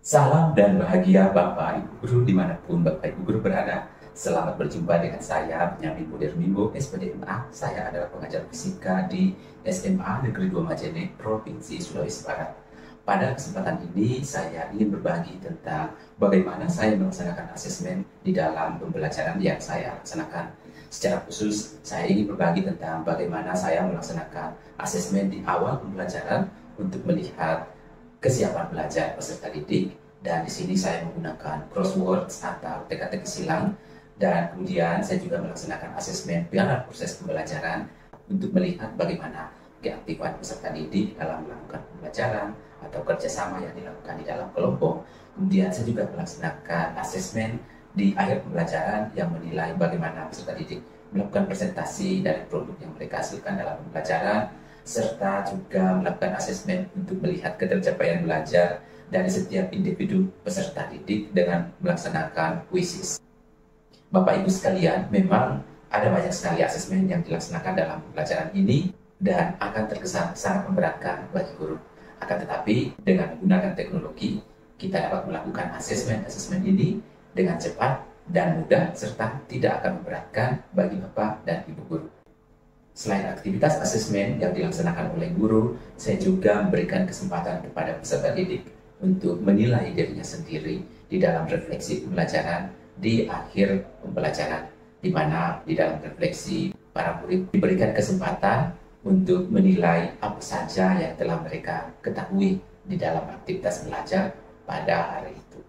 Salam dan bahagia Bapak Ibu Guru dimanapun Bapak Ibu Guru berada. Selamat berjumpa dengan saya, Benyamin Budirmimbo, SPDMA. Saya adalah pengajar fisika di SMA Negeri 2 Majene, Provinsi Sulawesi Barat. Pada kesempatan ini, saya ingin berbagi tentang bagaimana saya melaksanakan asesmen di dalam pembelajaran yang saya laksanakan. Secara khusus, saya ingin berbagi tentang bagaimana saya melaksanakan asesmen di awal pembelajaran untuk melihat kesiapan belajar peserta didik, dan di sini saya menggunakan crosswords atau teka-teki silang, dan kemudian saya juga melaksanakan asesmen dalam proses pembelajaran untuk melihat bagaimana keaktifan peserta didik dalam melakukan pembelajaran atau kerjasama yang dilakukan di dalam kelompok. Kemudian saya juga melaksanakan asesmen di akhir pembelajaran yang menilai bagaimana peserta didik melakukan presentasi dari produk yang mereka hasilkan dalam pembelajaran, serta juga melakukan asesmen untuk melihat ketercapaian belajar dari setiap individu peserta didik dengan melaksanakan kuisis. Bapak Ibu sekalian, memang ada banyak sekali asesmen yang dilaksanakan dalam pembelajaran ini dan akan terkesan sangat memberatkan bagi guru. Akan tetapi, dengan menggunakan teknologi, kita dapat melakukan asesmen ini dengan cepat dan mudah serta tidak akan memberatkan bagi Bapak dan Ibu guru. Selain aktivitas asesmen yang dilaksanakan oleh guru, saya juga memberikan kesempatan kepada peserta didik untuk menilai dirinya sendiri di dalam refleksi pembelajaran di akhir pembelajaran, di mana di dalam refleksi para murid diberikan kesempatan untuk menilai apa saja yang telah mereka ketahui di dalam aktivitas belajar pada hari itu.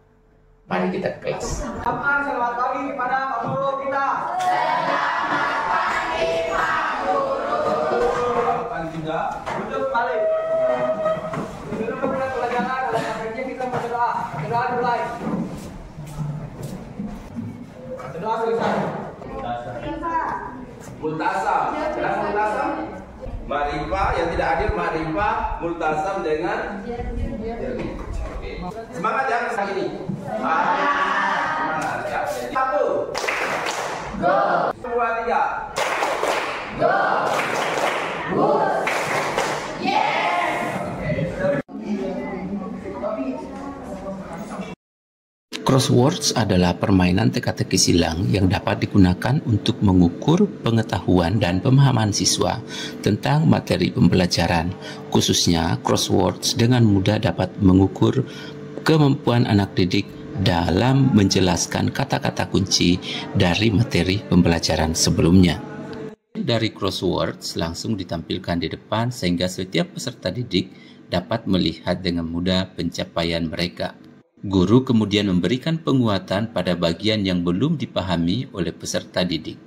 Mari kita ke kelas. Selamat pagi kepada Pak Guru kita. Selamat pagi Pak Guru. Pagi juga. Duduk balik. Sebelum mulai pelajaran, sebaiknya kita berdoa. Berdoa mulai. Berdoa selesai. Multasam. Kenapa multasam? Ma'rifah yang tidak hadir, ma'rifah multasam dengan jernih. Oke. Semangat ya hari ini. Semangat ya. Satu. Go. Dua, tiga. Go. Good. Yes. Crosswords adalah permainan teka-teki silang yang dapat digunakan untuk mengukur pengetahuan dan pemahaman siswa tentang materi pembelajaran. Khususnya, crosswords dengan mudah dapat mengukur kemampuan anak didik dalam menjelaskan kata-kata kunci dari materi pembelajaran sebelumnya. Dari crosswords langsung ditampilkan di depan sehingga setiap peserta didik dapat melihat dengan mudah pencapaian mereka. Guru kemudian memberikan penguatan pada bagian yang belum dipahami oleh peserta didik.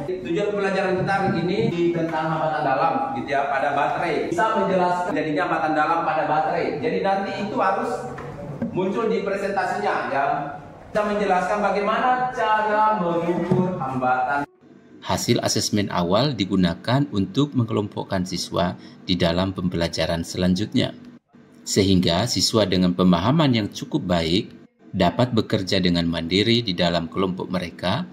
Tujuan pembelajaran kita hari ini tentang hambatan dalam, gitu ya, pada baterai. Bisa menjelaskan jadinya hambatan dalam pada baterai. Jadi nanti itu harus muncul di presentasinya, ya. Kita menjelaskan bagaimana cara mengukur hambatan. Hasil asesmen awal digunakan untuk mengelompokkan siswa di dalam pembelajaran selanjutnya, sehingga siswa dengan pemahaman yang cukup baik dapat bekerja dengan mandiri di dalam kelompok mereka,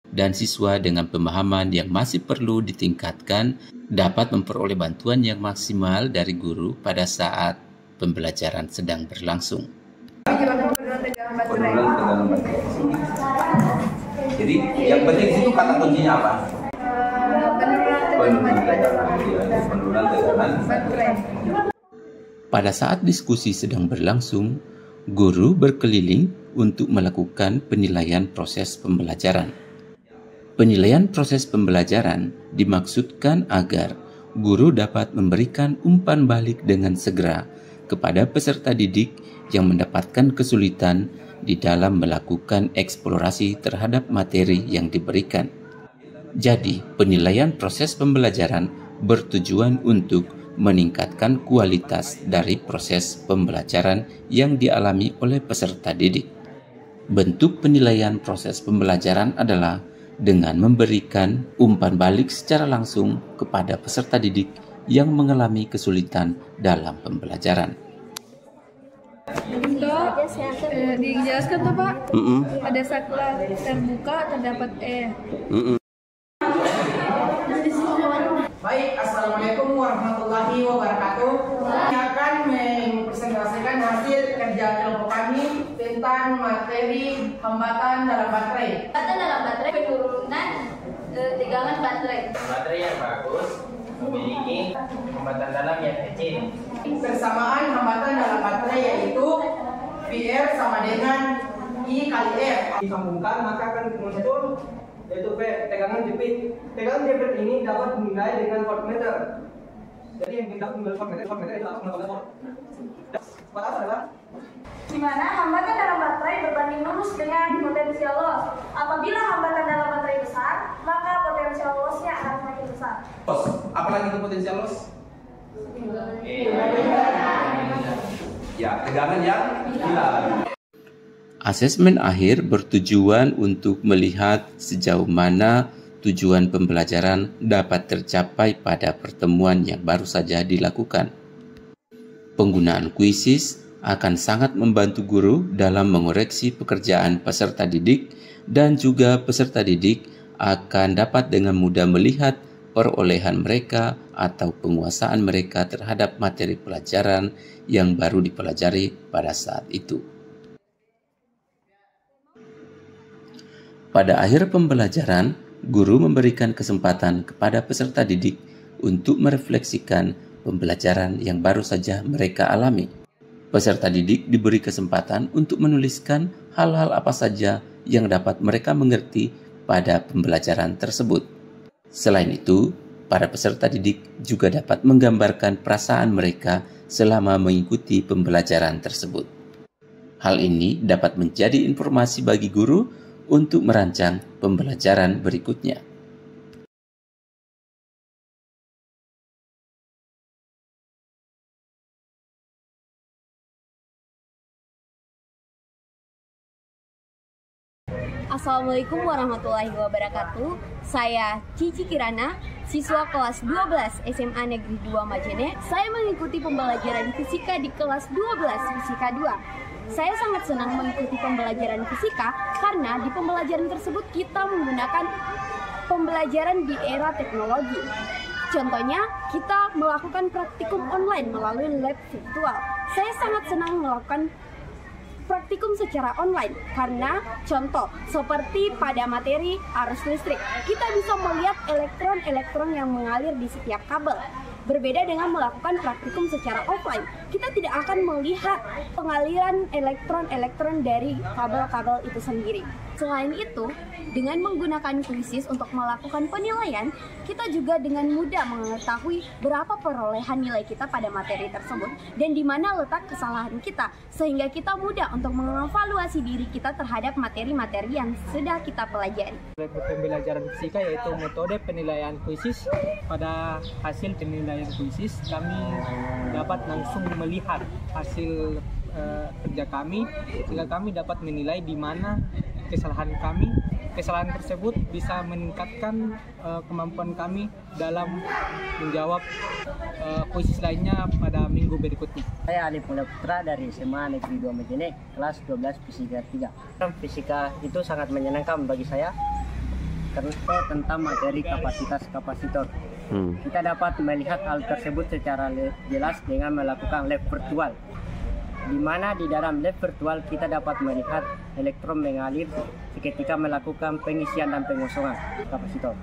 dan siswa dengan pemahaman yang masih perlu ditingkatkan dapat memperoleh bantuan yang maksimal dari guru pada saat pembelajaran sedang berlangsung. Jadi yang penting itu kata kuncinya apa? Penurunan tekanan baterai. Pada saat diskusi sedang berlangsung, guru berkeliling untuk melakukan penilaian proses pembelajaran. Penilaian proses pembelajaran dimaksudkan agar guru dapat memberikan umpan balik dengan segera kepada peserta didik yang mendapatkan kesulitan di dalam melakukan eksplorasi terhadap materi yang diberikan. Jadi, penilaian proses pembelajaran bertujuan untuk meningkatkan kualitas dari proses pembelajaran yang dialami oleh peserta didik. Bentuk penilaian proses pembelajaran adalah dengan memberikan umpan balik secara langsung kepada peserta didik yang mengalami kesulitan dalam pembelajaran. Dijelaskan tuh Pak, pada saklar terbuka terdapat E. Assalamualaikum warahmatullahi wabarakatuh. Kami akan mempresentasikan hasil kerja kelompok kami tentang materi hambatan dalam baterai. Hambatan dalam baterai penurunan tegangan baterai. Baterai yang bagus memiliki hambatan dalam yang kecil. Persamaan hambatan dalam baterai yaitu VR sama dengan I kali R. Disambungkan maka akan muncul yaitu V, tegangan jepit. Tegangan jepit ini dapat dinilai dengan voltmeter. Jadi yang kita mengambil voltmeter itu langsung menggunakan volt. Pada adalah Di mana hambatan dalam baterai berbanding lurus dengan potensial loss. Apabila hambatan dalam baterai besar, maka potensial lossnya akan semakin besar. Loss. Apalagi itu potensial loss? Ya, tegangan yang hilang. Asesmen akhir bertujuan untuk melihat sejauh mana tujuan pembelajaran dapat tercapai pada pertemuan yang baru saja dilakukan. Penggunaan kuisis akan sangat membantu guru dalam mengoreksi pekerjaan peserta didik, dan juga peserta didik akan dapat dengan mudah melihat perolehan mereka atau penguasaan mereka terhadap materi pelajaran yang baru dipelajari pada saat itu. Pada akhir pembelajaran, guru memberikan kesempatan kepada peserta didik untuk merefleksikan pembelajaran yang baru saja mereka alami. Peserta didik diberi kesempatan untuk menuliskan hal-hal apa saja yang dapat mereka mengerti pada pembelajaran tersebut. Selain itu, para peserta didik juga dapat menggambarkan perasaan mereka selama mengikuti pembelajaran tersebut. Hal ini dapat menjadi informasi bagi guru untuk merancang pembelajaran berikutnya. Assalamualaikum warahmatullahi wabarakatuh. Saya Cici Kirana, siswa kelas 12 SMA Negeri 2 Majene. Saya mengikuti pembelajaran fisika di kelas 12 Fisika 2. Saya sangat senang mengikuti pembelajaran fisika karena di pembelajaran tersebut kita menggunakan pembelajaran di era teknologi. Contohnya, kita melakukan praktikum online melalui lab virtual. Saya sangat senang melakukan praktikum secara online karena contoh seperti pada materi arus listrik, kita bisa melihat elektron-elektron yang mengalir di setiap kabel. Berbeda dengan melakukan praktikum secara offline, kita tidak akan melihat pengaliran elektron-elektron dari kabel-kabel itu sendiri. Selain itu, dengan menggunakan kuisis untuk melakukan penilaian, kita juga dengan mudah mengetahui berapa perolehan nilai kita pada materi tersebut dan di mana letak kesalahan kita, sehingga kita mudah untuk mengevaluasi diri kita terhadap materi-materi yang sudah kita pelajari. Pembelajaran fisika yaitu metode penilaian kuisis. Pada hasil penilaian kuisis, kami dapat langsung melihat hasil kerja kami, sehingga kami dapat menilai di mana kesalahan kami. Kesalahan tersebut bisa meningkatkan kemampuan kami dalam menjawab kuisis lainnya pada minggu berikutnya. Saya Alif Mulya Putra dari SMA Negeri 2 Majene, kelas 12 Fisika 3. Fisika itu sangat menyenangkan bagi saya karena tentang materi kapasitas kapasitor. Kita dapat melihat hal tersebut secara jelas dengan melakukan lab virtual, di mana di dalam lab virtual kita dapat melihat elektron mengalir ketika melakukan pengisian dan pengosongan kapasitor.